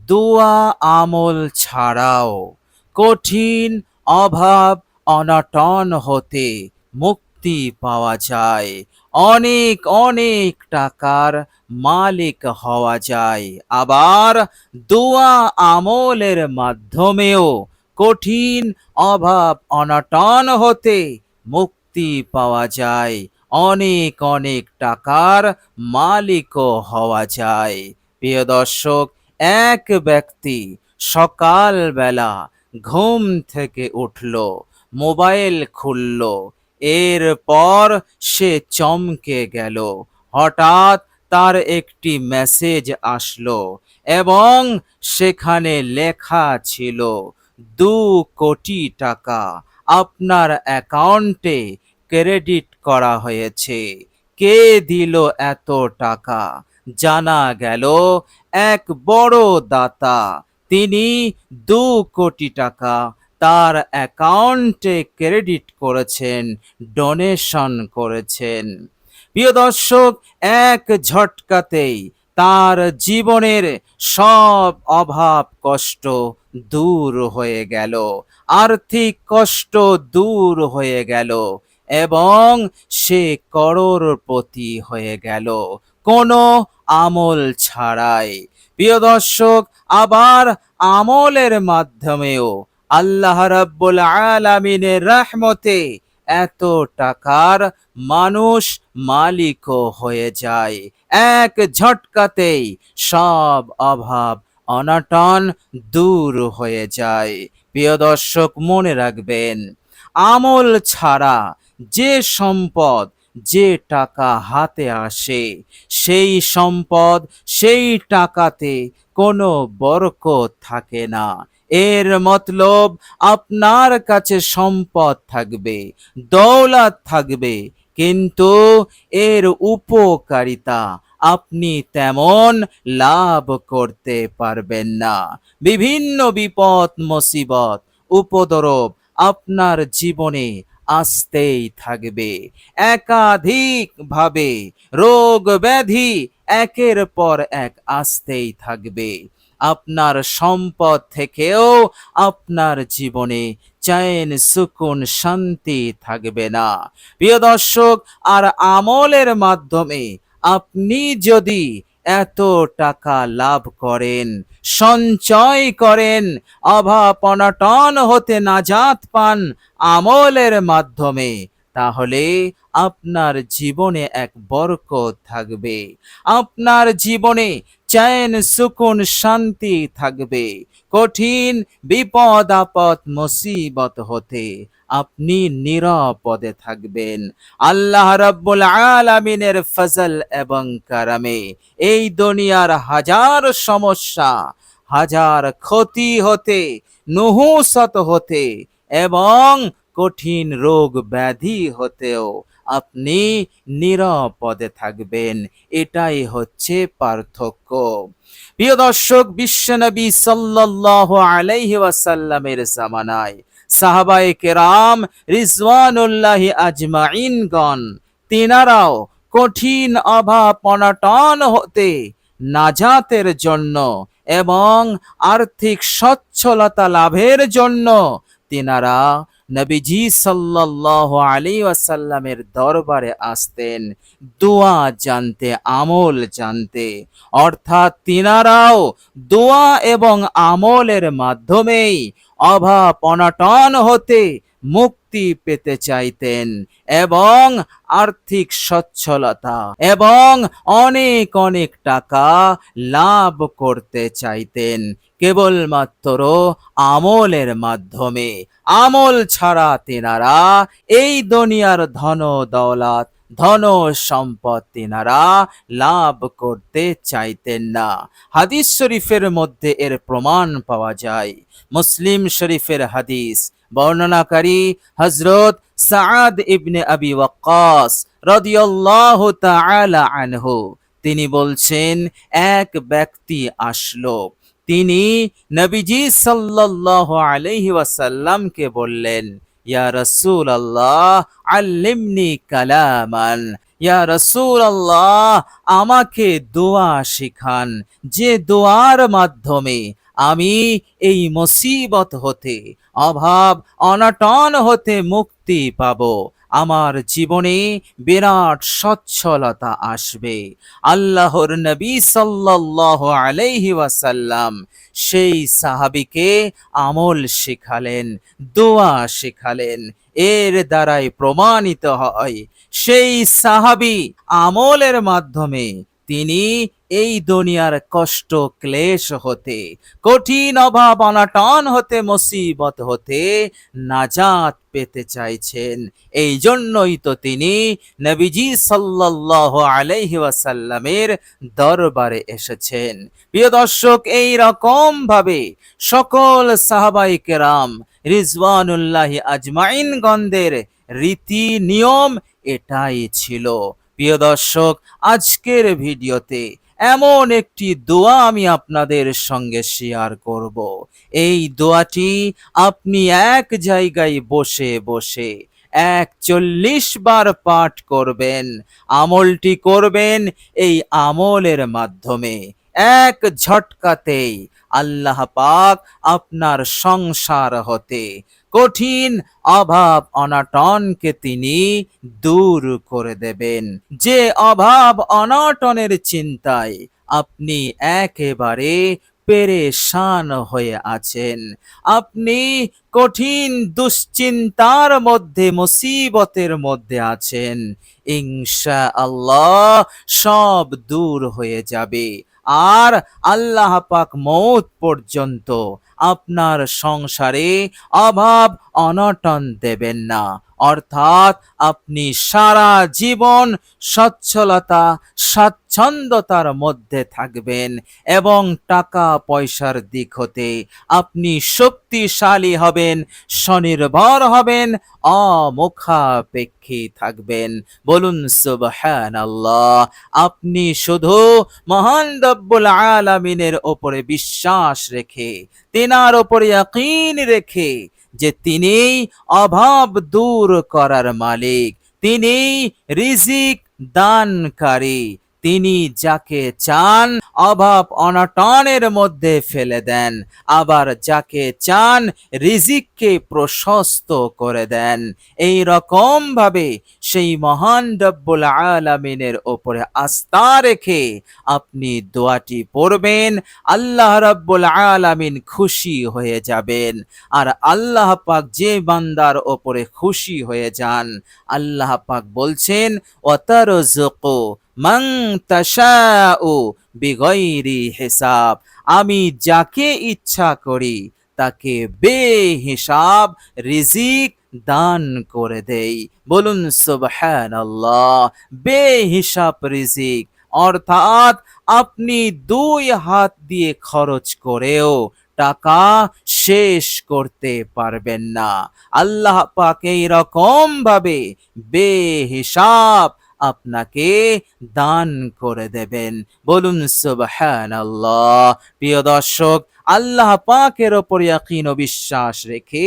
দোয়া আমল ছাড়াও কঠিন অভাব অনটন হতে মুক্তি পাওয়া যায়। অনেক অনেক টাকার মালিক হওয়া যায়। আবার দোয়া আমলের মাধ্যমেও কঠিন অভাব অনটন হতে মুক্তি পাওয়া যায়। অনেক অনেক টাকার মালিকও হওয়া যায়। প্রিয় দর্শক, এক ব্যক্তি সকালবেলা ঘুম থেকে উঠল, মোবাইল খুলল, এরপর সে চমকে গেল। হঠাৎ তার একটি মেসেজ আসলো এবং সেখানে লেখা ছিল 2 কোটি টাকা আপনার অ্যাকাউন্টে ক্রেডিট করা হয়েছে। কে দিল এত টাকা? জানা গেল এক বড় দাতা, তিনি 2 কোটি টাকা তার অ্যাকাউন্টে ক্রেডিট করেছেন, ডোনেশন করেছেন। প্রিয় দর্শক, এক ঝটকাতেই তার জীবনের সব অভাব কষ্ট দূর হয়ে গেল, আর্থিক কষ্ট দূর হয়ে গেল এবং সে করোড়পতি হয়ে গেল কোনো আমল ছাড়াই। প্রিয় দর্শক, আবার আমলের মাধ্যমেও আল্লাহ রাব্বুল আলামিনের রহমতে এত টাকার মানুষ মালিকও হয়ে যায়। এক ঝটকাতেই সব অভাব অনটন দূর হয়ে যায়। প্রিয় দর্শক, মনে রাখবেন, আমল ছাড়া যে সম্পদ যে টাকা হাতে আসে, সেই সম্পদ সেই টাকাতে কোনো বরকত থাকে না। এর মতলব আপনার কাছে সম্পদ থাকবে, দৌলত থাকবে, কিন্তু এর উপকারিতা আপনি তেমন লাভ করতে পারবেন না। বিভিন্ন বিপদ মুসিবত উপদ্রব আপনার জীবনে আসতেই থাকবে। একাধিক ভাবে রোগ ব্যাধি একের পর এক আসতেই থাকবে। আপনার সম্পদ থেকেও আপনার জীবনে চैन সুকুন শান্তি থাকবে না। প্রিয় দর্শক, আর আমলের মাধ্যমে আপনি যদি এত টাকা লাভ করেন, সঞ্চয় করেন, অভাব অনটন হতে নাজাত পান আমলের মাধ্যমে, তাহলে আপনার জীবনে এক বরকত থাকবে, আপনার জীবনে চैन সুকুন শান্তি থাকবে। কঠিন বিপদ আপদ মুসিবত হতে আপনি নিরাপদে থাকবেন। আল্লাহ রাব্বুল আলামিনের ফজল এবং কারামে এই দুনিয়ার হাজার সমস্যা, হাজার ক্ষতি হতে, নুহুসত হতে এবং কঠিন রোগ ব্যাধি হতেও আপনি নিরাপদে থাকবেন। এটাই হচ্ছে পার্থক্য। প্রিয় দর্শক, বিশ্বনবী সাল্লাল্লাহু আলাইহি ওয়াসাল্লামের জামানায় সাহাবায়ে কেরাম রিজওয়ানুল্লাহি আজমাইনগণ, তিনারাও কঠিন অভাব অনটন হতে নাজাতের জন্য এবং আর্থিক সচ্ছলতা লাভের জন্য তিনারা নবীজি সাল্লাল্লাহু আলাইহি ওয়াসাল্লামের দরবারে আসতেন দোয়া জানতে, আমল জানতে। অর্থাৎ তিনারাও দোয়া এবং আমলের মাধ্যমেই অভাব অনটন হতে মুক্তি পেতে চাইতেন এবং আর্থিক সচ্ছলতা এবং অনেক অনেক টাকা লাভ করতে চাইতেন কেবলমাত্র আমলের মাধ্যমে। আমল ছাড়া তেনারা এই দুনিয়ার ধন দৌলত, ধন সম্পদ তেনারা লাভ করতে চাইতেন না। হাদিস শরীফের মধ্যে এর প্রমাণ পাওয়া যায়। মুসলিম শরীফের হাদিস, বর্ণনাকারী হযরত সাআদ ইবনে আবি ওয়াক্কাস রাদিয়াল্লাহু তাআলা আনহু, তিনি বলছেন, এক ব্যক্তি আসলো, তিনি নবীজি সাল্লাল্লাহু আলাইহি ওয়াসাল্লামকে বললেন, ইয়া রাসূলুল্লাহ আল্লিমনি কালামান, ইয়া রাসূলুল্লাহ, আমাকে দোয়া শিখান, যে দোয়ার মাধ্যমে আমি এই মুসিবত হতে, অভাব অনটন হতে মুক্তি পাবো। আমার জীবনে বিরাট সচ্ছলতা আসবে। আল্লাহর নবী সাল্লাল্লাহু আলাইহি ওয়াসাল্লাম সেই সাহাবীকে আমল শিখালেন, দোয়া শিখালেন। এর দ্বারাই প্রমাণিত হয় সেই সাহাবী আমলের মাধ্যমে তিনি এই দুনিয়ার কষ্ট ক্লেশ হতে, কঠিন অভাব অনটন হতে, মুসিবত হতে নাজাত পেতে চাইছেন। এই জন্যই তো তিনি নবীজি সাল্লাল্লাহু আলাইহি ওয়াসাল্লামের দরবারে এসেছেন। প্রিয় দর্শক, এই রকম ভাবে সকল সাহাবায়ে কেরাম রিজওয়ানুল্লাহি আজমাইন গণদের রীতি নিয়ম এটাই ছিল। প্রিয় দর্শক, আজকের ভিডিওতে এমন একটি দোয়া আমি আপনাদের সঙ্গে শেয়ার করব। এই দোয়াটি আপনি এক জায়গায় বসে বসে ৪১ বার পাঠ করবেন। আমলটি করবেন এই আমলের মাধ্যমে এক ঝটকাতেই আল্লাহ পাক আপনার সংসার হতে কঠিন অভাব অনটনকে তিনি দূর করে দেবেন। যে অভাব অনটনের চিন্তায় আপনি একেবারে পেরেশান হয়ে আছেন, আপনি কঠিন দুশ্চিন্তার মধ্যে, মুসিবতের মধ্যে আছেন, ইনশাআল্লাহ সব দূর হয়ে যাবে। আর আল্লাহ পাক মওত পর্যন্ত আপনার সংসারে অভাব অনটন দেবেন না। অর্থাৎ আপনি সারা জীবন সচ্ছলতা স্বাচ্ছন্দ্যতার মধ্যে থাকবেন এবং টাকা পয়সার দিক হতে আপনি শক্তিশালী হবেন, স্বনির্ভর হবেন, অমুখাপেক্ষী থাকবেন। বলুন সুবহানাল্লাহ। আপনি শুধু মহান রব্বুল আলামিনের ওপরে বিশ্বাস রেখে, তেনার ওপরে ইয়াকিন রেখে যে তিনি অভাব দূর করার মালিক, তিনি রিজিক দানকারী, তিনি যাকে চান অভাব অনটনের মধ্যে ফেলে দেন, আবার যাকে চান রিজিককে প্রশস্ত করে দেন। এই রকম ভাবে সেই মহান রব্বুল আলামিনের ওপরে আস্থা রেখে আপনি দোয়াটি পড়বেন, আল্লাহ রব্বুল আলামিন খুশি হয়ে যাবেন। আর আল্লাহ পাক যে বান্দার ওপরে খুশি হয়ে যান, আল্লাহ পাক বলছেন ওয়াতারযুকু মান তাশাউ বিগাইরি হিসাব, আমি যাকে ইচ্ছা করি তাকে বেহিসাব রিজিক দান করে দেই। বলুন সুবহানাল্লাহ। বেহিসাব রিজিক অর্থাৎ আপনি দুই হাত দিয়ে খরচ করেও টাকা শেষ করতে পারবেন না। আল্লাহ পাক এই রকম ভাবে বেহিসাব আপনাকে দান করে দেবেন। বলুন সুবহানাল্লাহ। প্রিয় দর্শক, আল্লাহ পাকের ওপর ইয়াকিন ও বিশ্বাস রেখে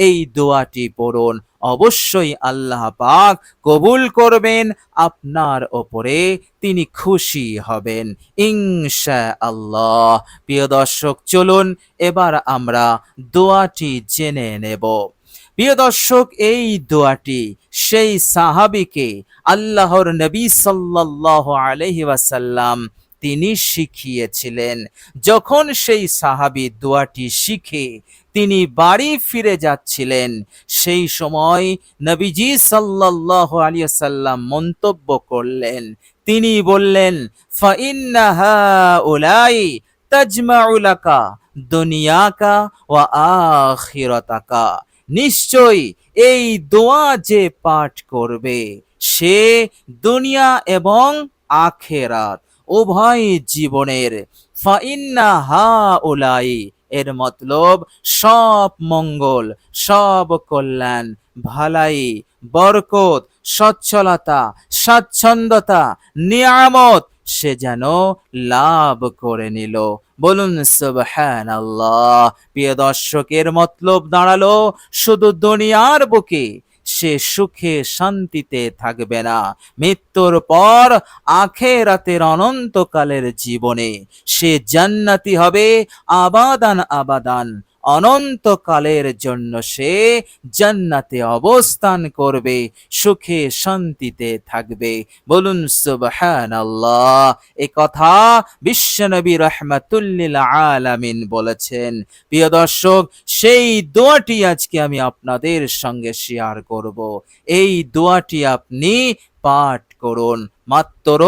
এই দোয়াটি পড়ুন। অবশ্যই আল্লাহ পাক কবুল করবেন, আপনার ওপরে তিনি খুশি হবেন ইনশাআল্লাহ। প্রিয় দর্শক, চলুন এবার আমরা দোয়াটি জেনে নেব। প্রিয় দর্শক, এই দোয়াটি সেই সাহাবীকে আল্লাহর নবী সাল্লাল্লাহু আলাইহি ওয়াসাল্লাম তিনি শিখিয়েছিলেন। যখন সেই সাহাবী দোয়াটি শিখে তিনি বাড়ি ফিরে যাচ্ছিলেন, সেই সময় নবীজি সাল্লাল্লাহু আলাইহি ওয়াসাল্লাম মন্তব্য করলেন। তিনি বললেন, ফাইন্না হাউলাই তাজমাউ লাকা দুনিয়াকা ওয়া আখিরাতাকা, নিশ্চয়ই এই দোয়া যে পাঠ করবে সে দুনিয়া এবং আখেরাত উভয় জীবনের, ফাইন্না হাউলাই এর মতলব সব মঙ্গল, সব কল্যাণ, ভালাই, বরকত, সচ্ছলতা, স্বাচ্ছন্দ্যতা, নিয়ামত সে যেন লাভ করে নিল। বলুন সুবহানাল্লাহ। প্রিয় দর্শকের মতলব দাঁড়ালো শুধু দুনিয়ার বুকে সে সুখে শান্তিতে থাকবে না। মৃত্যুর পর আখিরাতের অনন্তকালের জীবনে সে জান্নাতি হবে আবাদান আবাদান। অনন্তকালের জন্য সে জান্নাতে অবস্থান করবে, সুখে শান্তিতে থাকবে। বলুন সুবহানাল্লাহ। এ কথা বিশ্বনবী রাহমাতুল লিল আলামিন বলেছেন। প্রিয় দর্শক, সেই দোয়াটি আজকে আমি আপনাদের সঙ্গে শেয়ার করব। এই দোয়াটি আপনি পাঠ করুন মাত্র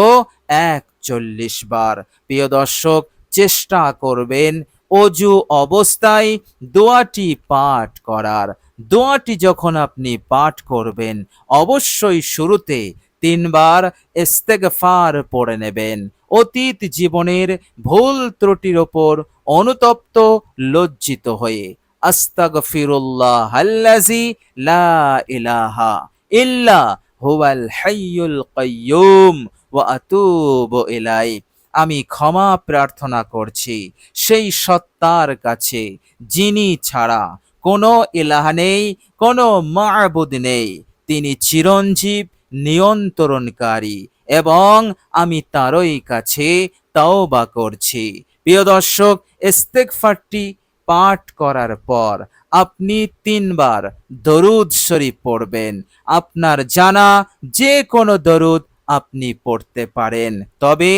৪১ বার। প্রিয় দর্শক, চেষ্টা করবেন অজু অবস্থায় দোয়াটি পাঠ করার। দোয়াটি যখন আপনি পাঠ করবেন অবশ্যই শুরুতে ৩ বার ইস্তেগফার পড়ে নেবেন। অতীত জীবনের ভুল ত্রুটির ওপর অনুতপ্ত লজ্জিত হয়ে আস্তাগফিরুল্লাহাল্লাযী লা ইলাহা ইল্লা হুয়াল হাইয়ুল কাইয়্যুম ওয়া আতুবু ইলাইহি। আমি ক্ষমা প্রার্থনা করছি সেই সত্তার কাছে যিনি ছাড়া কোনো ইলাহ নেই, কোনো মা'বুদ নেই। তিনি চিরঞ্জীব, নিয়ন্ত্রণকারী, এবং আমি তারই কাছে তওবা করছি। প্রিয় দর্শক, ইস্তেগফারটি পাঠ করার পর আপনি ৩ বার দরুদ শরীফ পড়বেন। আপনার জানা যে কোনো দরুদ আপনি পড়তে পারেন, তবে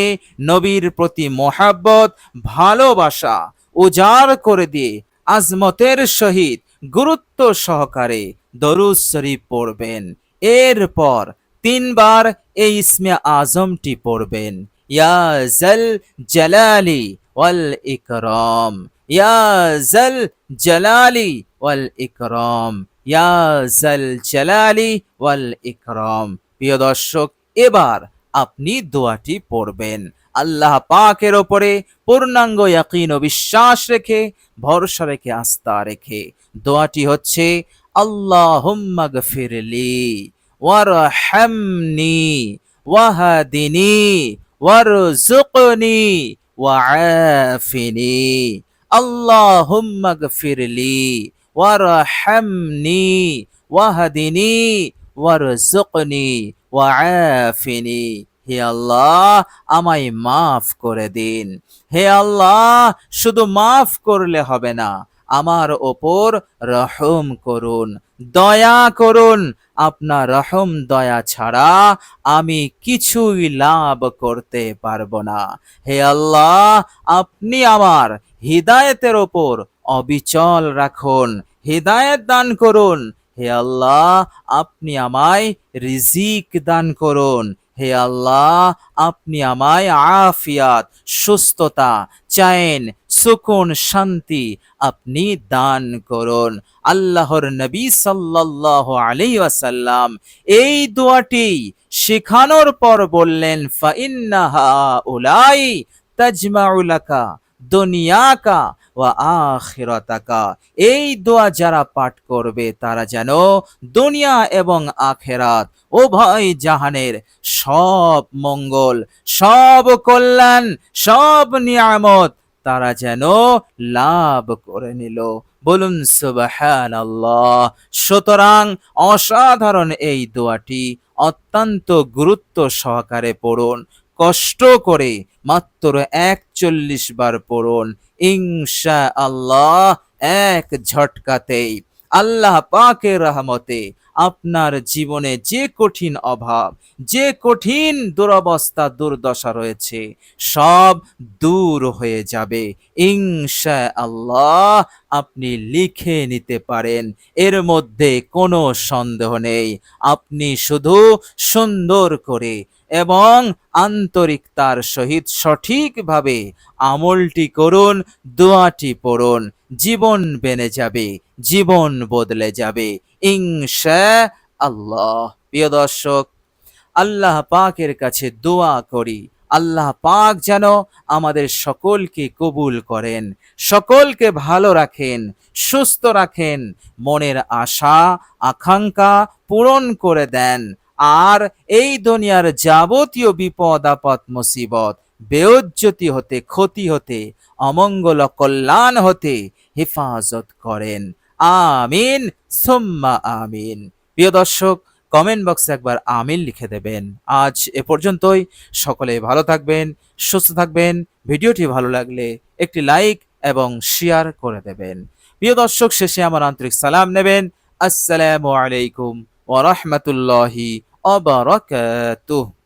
নবীর প্রতি মোহাব্বত, ভালোবাসা উজাড় করে দিয়ে আজমতের সহিত গুরুত্ব সহকারে দরুদ শরীফ পড়বেন। এরপর ৩ বার এই ইসমে আজমটি পড়বেন, ইয়া জাল জালালি ওয়াল ইকরাম, ইয়া জাল জালালি ওয়াল ইকরাম, ইয়া জাল জালালি ওয়াল ইকরাম। প্রিয় দর্শক, এবার আপনি দোয়াটি পড়বেন আল্লাহ পাকের ওপরে পূর্ণাঙ্গ ইয়াকিন ও বিশ্বাস রেখে, ভরসা রেখে, আস্থা রেখে। দোয়াটি হচ্ছে, আল্লাহুম্মা গফিরলি ওয়ারহামনি ওয়াহদিনি ওয়ারযুকনি ওয়াআফিনি। আল্লাহুম্মা গফিরলি ওয়ারহামনি ওয়াহদিনি ওয়ারযুকনি ওয়াআফিনি। হে আল্লাহ, আমায় মাফ করে দিন। হে আল্লাহ, শুধু মাফ করলে হবে না, আমার ওপর রহম করুন, দয়া করুন। আপনার রহম দয়া ছাড়া আমি কিছুই লাভ করতে পারবো না। হে আল্লাহ, আপনি আমার হিদায়েতের ওপর অবিচল রাখুন, হিদায়েত দান করুন। হে আল্লাহ, আপনি আমায় রিজিক দান করুন। হে আল্লাহ, আপনি আমায় আফিয়াত, সুস্থতা, চैन, সুকুন, শান্তি আপনি দান করুন। আল্লাহর নবী সাল্লাল্লাহু আলাইহি ওয়াসাল্লাম এই দোয়াটি শেখানোর পর বললেন, ফাইন্নাহা উলাই তাজমাউ লাকা দুনিয়াকা ওয়া আখিরাতাকা। এই দোয়া যারা পাঠ করবে তারা যেন দুনিয়া এবং আখেরাত উভয় জাহানের সব মঙ্গল, সব কল্যাণ, সব নিয়ামত তারা যেন লাভ করে নিল। বলুন সুবহানাল্লাহ। সুতরাং অসাধারণ এই দোয়াটি অত্যন্ত গুরুত্ব সহকারে পড়ুন, কষ্ট করে মাত্র ৪১ বার পড়ুন। ইনশাআল্লাহ এক ঝটকাতেই আল্লাহ পাকের রহমতে আপনার জীবনে যে কঠিন অভাব, যে কঠিন দুরবস্থা, দুর্দশা রয়েছে সব দূর হয়ে যাবে ইনশাআল্লাহ। আপনি লিখে নিতে পারেন, এর মধ্যে কোনো সন্দেহ নেই। আপনি শুধু সুন্দর করে এবং আন্তরিকতার সহিত সঠিকভাবে আমলটি করুন, দোয়াটি পড়ুন, জীবন বেনে যাবে, জীবন বদলে যাবে ইনশাআল্লাহ। প্রিয় দর্শক, আল্লাহ পাকের কাছে দোয়া করি আল্লাহ পাক যেন আমাদের সকলকে কবুল করেন, সকলকে ভালো রাখেন, সুস্থ রাখেন, মনের আশা আকাঙ্ক্ষা পূরণ করে দেন, আর এই দুনিয়ার যাবতীয় বিপদ আপদ মুসিবত, বেউজ্জতি হতে, ক্ষতি হতে, অমঙ্গল কল্যাণ হতে হেফাজত করেন। আমিন সুম্মা আমিন। প্রিয় দর্শক, কমেন্ট বক্সে একবার আমিন লিখে দেবেন। আজ এ পর্যন্তই। সকলে ভালো থাকবেন, সুস্থ থাকবেন। ভিডিওটি ভালো লাগলে একটি লাইক এবং শেয়ার করে দেবেন। প্রিয় দর্শক, শেষে আমার আন্তরিক সালাম নেবেন। আসসালামু আলাইকুম ওয়া রাহমাতুল্লাহি ওয়া বারাকাতুহু।